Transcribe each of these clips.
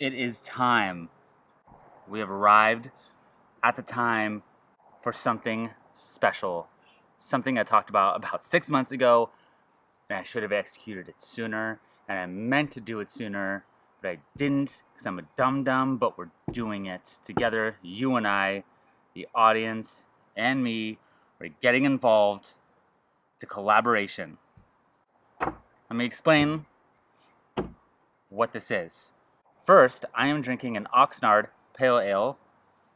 It is time. We have arrived at the time for something special. Something I talked about 6 months ago, and I should have executed it sooner, and I meant to do it sooner, but I didn't because I'm a dum-dum, but we're doing it together, you and I, the audience, and me. We're getting involved. It's a collaboration. Let me explain what this is. First, I am drinking an Oxnard Pale Ale.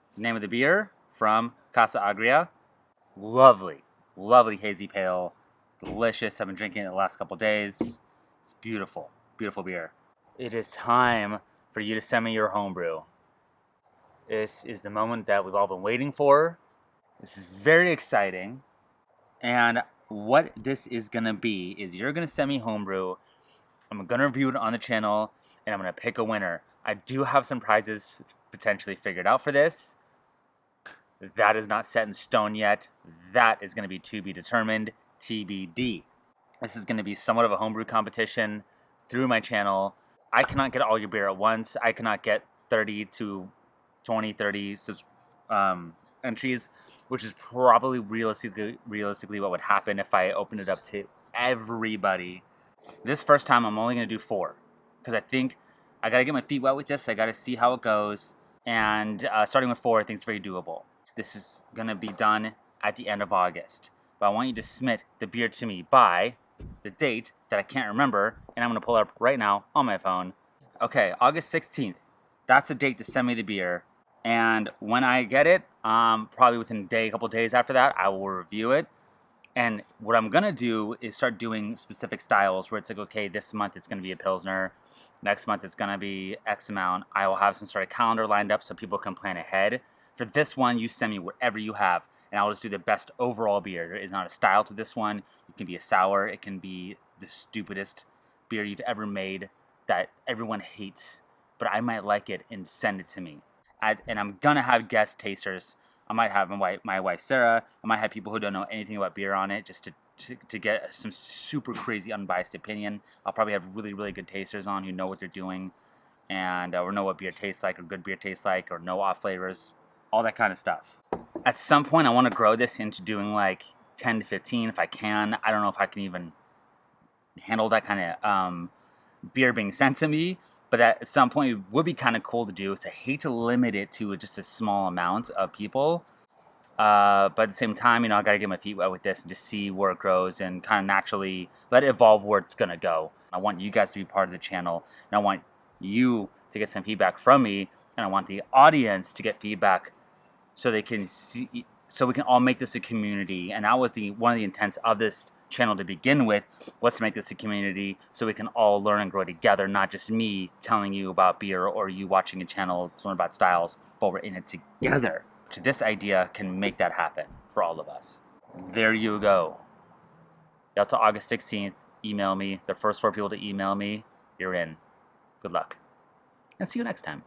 It's the name of the beer from Casa Agria. Lovely, lovely hazy pale. Delicious. I've been drinking it the last couple days. It's beautiful, beautiful beer. It is time for you to send me your homebrew. This is the moment that we've all been waiting for. This is very exciting. And what this is going to be is you're going to send me homebrew. I'm going to review it on the channel, and I'm going to pick a winner. I do have some prizes potentially figured out for this. That is not set in stone yet. That is going to be to be determined, TBD. This is going to be somewhat of a homebrew competition through my channel. I cannot get all your beer at once. I cannot get 30 to 20, 30 entries, which is probably realistically what would happen if I opened it up to everybody. This first time, I'm only going to do 4, because I think I got to get my feet wet with this. I got to see how it goes, and starting with 4, I think it's very doable. This is going to be done at the end of August, but I want you to submit the beer to me by the date that I can't remember, and I'm going to pull it up right now on my phone. Okay, August 16th. That's the date to send me the beer, and when I get it, probably within a couple days after that, I will review it. And what I'm going to do is start doing specific styles where it's like, okay, this month it's going to be a Pilsner. Next month it's going to be X amount. I will have some sort of calendar lined up so people can plan ahead. For this one, you send me whatever you have, and I'll just do the best overall beer. There is not a style to this one. It can be a sour. It can be the stupidest beer you've ever made that everyone hates, but I might like it and send it to me. And I'm going to have guest tasters. I might have my wife Sarah. I might have people who don't know anything about beer on it, just to get some super crazy unbiased opinion. I'll probably have really, really good tasters on who know what they're doing, and or know what beer tastes like, or good beer tastes like, or know off flavors, all that kind of stuff. At some point, I want to grow this into doing like 10 to 15 if I can. I don't know if I can even handle that kind of beer being sent to me. But at some point, it would be kind of cool to do. So I hate to limit it to just a small amount of people. But at the same time, I got to get my feet wet with this and just see where it grows and kind of naturally let it evolve where it's going to go. I want you guys to be part of the channel. And I want you to get some feedback from me. And I want the audience to get feedback so they can see, so we can all make this a community. And that was one of the intents of this channel to begin with, was to make this a community so we can all learn and grow together, not just me telling you about beer or you watching a channel to learn about styles, but we're in it together. So this idea can make that happen for all of us. There you go. Y'all till August 16th, email me. The first 4 people to email me, you're in. Good luck. And see you next time.